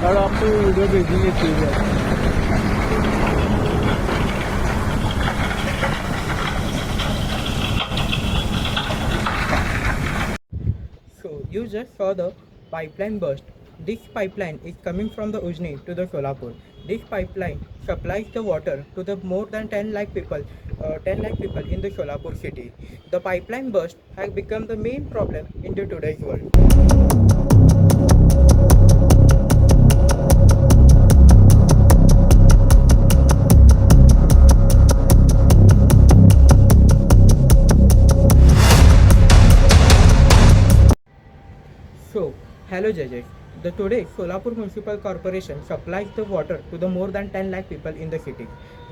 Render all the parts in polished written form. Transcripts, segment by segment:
और आपको वीडियो भेजेंगे चाहिए। So you just saw the pipeline burst. This pipeline is coming from the Ujni to the Solapur. This pipeline supplies the water to the more than 10 lakh people, 10 lakh people in the Solapur city. The pipeline burst has become the main problem in the today's world. So, hello judges. The today Solapur Municipal Corporation supplies the water to the more than 10 lakh people in the city.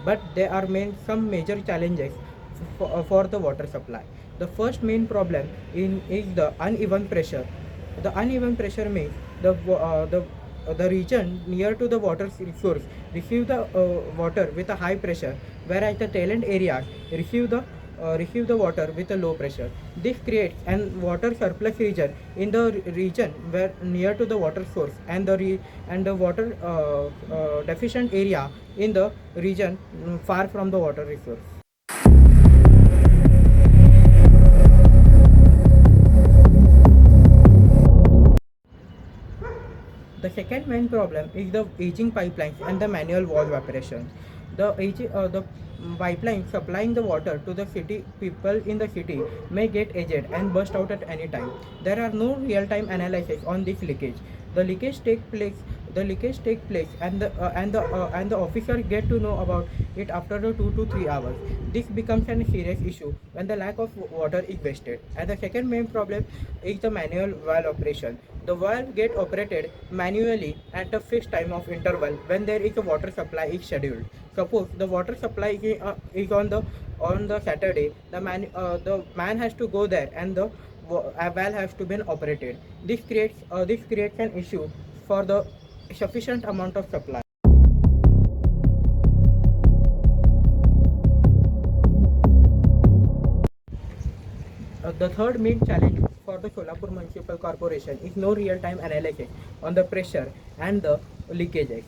But there are some major challenges for the water supply. The first main problem is the uneven pressure. The uneven pressure means the region near to the water source receive the water with a high pressure, whereas the tailend areas receive the water with a low pressure. This creates an water surplus region in the region where near to the water source, and the water deficient area in the region far from the water resource. The second main problem is the aging pipelines and the manual valve operation. The pipeline supplying the water to the city people in the city may get aged and burst out at any time. There are no real-time analysis on this leakage. The leakage take place. The leakage take place, and the officer get to know about it after the 2 to 3 hours. This becomes a serious issue when the lack of water is wasted. And the second main problem is the manual valve operation. The valve get operated manually at a fixed time of interval when there is a water supply is scheduled. Suppose the water supply is on the Saturday, the man has to go there, and the valve has to be operated. This creates an issue for the sufficient amount of supply. The third main challenge for the Solapur Municipal Corporation is no real-time analysis on the pressure and the leakages.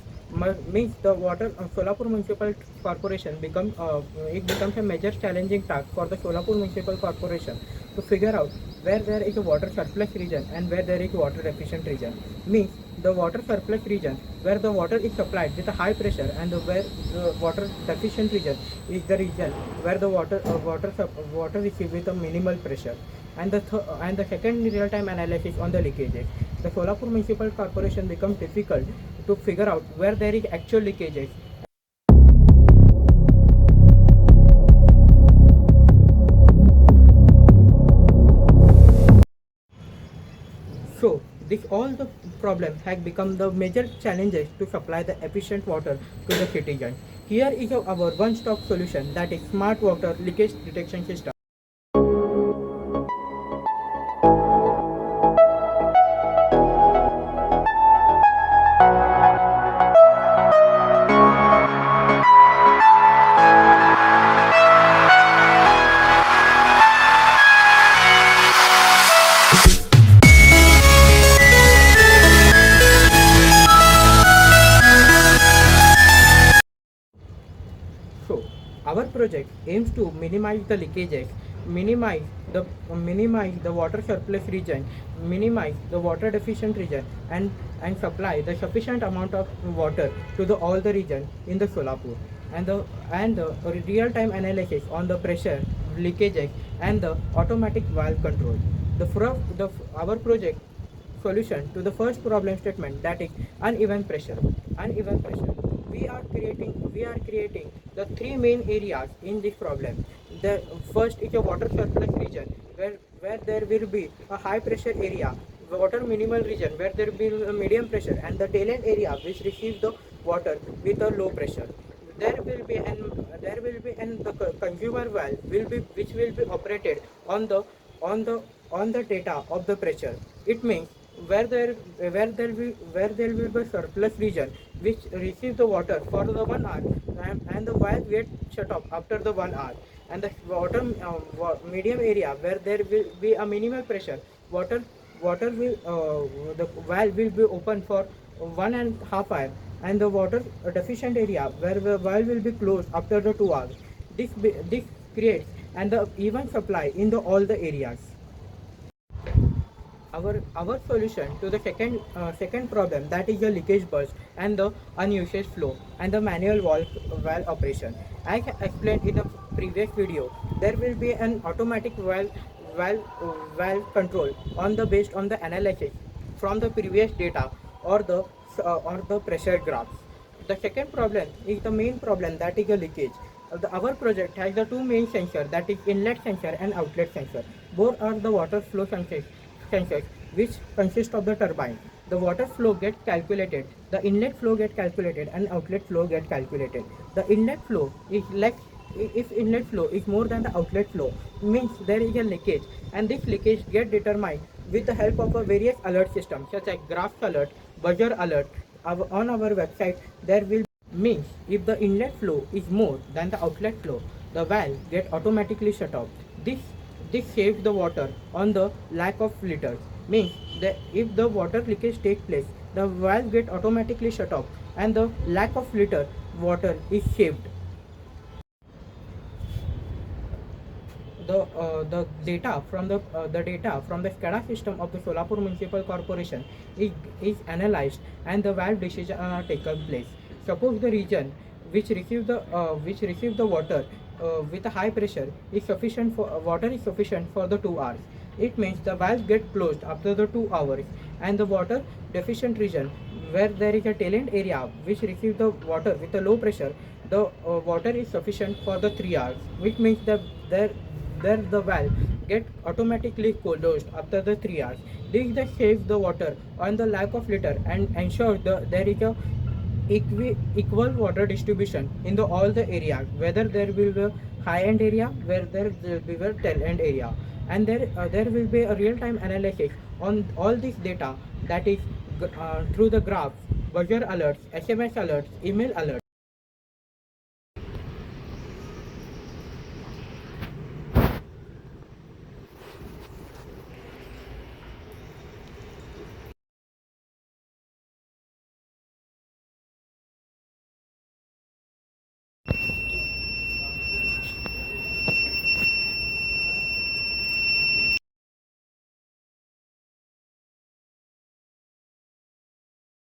Means the water Solapur Municipal Corporation becomes a major challenging task for the Solapur Municipal Corporation to figure out where there is a water surplus region and where there is water deficient region. Means the water surplus region where the water is supplied with a high pressure, and where the water deficient region is the region where the water is with a minimal pressure. And the second real time analysis on the leakages. The Solapur Municipal Corporation becomes difficult to figure out where there is actual leakages. So, this all the problems have become the major challenges to supply the efficient water to the citizen. Here is our one-stop solution, that is smart water leakage detection system. So, our project aims to minimize the leakages, minimize minimize the water surplus region, minimize the water deficient region, and supply the sufficient amount of water to all the region in the Solapur. And the real time analysis on the pressure, leakages, and the automatic valve control. Our project solution to the first problem statement, that is uneven pressure. Uneven pressure. We are creating the three main areas in this problem. The first is a water surplus region where there will be a high pressure area, water minimal region where there will be a medium pressure, and the tail end area which receives the water with a low pressure. There will be an the consumer valve which will be operated on the on the data of the pressure. It means where there will be surplus region which receive the water for the 1 hour, and the valve get shut off after the 1 hour, and the medium area where there will be a minimal pressure, water water will the valve will be open for 1.5 hours, and the water deficient area where the well will be closed after the 2 hours. This creates and the even supply in the all the areas. Our solution to the second problem, that is the leakage burst and the unused flow and the manual valve operation. As I explained in the previous video, there will be an automatic valve, control on the based on the analysis from the previous data or the pressure graphs. The second problem is the main problem, that is the leakage. Our project has the two main sensors, that is inlet sensor and outlet sensor. Both are the water flow sensors which consist of the turbine. The water flow gets calculated, the inlet flow gets calculated, and outlet flow gets calculated. The inlet flow is less. If inlet flow is more than the outlet flow, means there is a leakage, and this leakage get determined with the help of a various alert systems such as Graph alert, buzzer alert. On our website there will means if the inlet flow is more than the outlet flow, the valve get automatically shut off. This saves the water on the lack of liters. Means that if the water leakage takes place, the valve get automatically shut off and the lack of liter water is saved. The data from the SCADA system of the Solapur Municipal Corporation is analyzed and the valve decision are taken place. Suppose the region which receive the water with a high pressure is sufficient for water is sufficient for the 2 hours. It means the valve get closed after the 2 hours, and the water deficient region where there is a tail end area which receive the water with a low pressure, the water is sufficient for the 3 hours, which means that there the valve get automatically closed after the 3 hours. This saves the water on the lack of liter and ensures there is a equal water distribution in the all the areas, whether there will be a high end area, where there will be a tail end area, and there will be a real time analysis on all this data, that is through the graphs, buzzer alerts, SMS alerts, email alerts.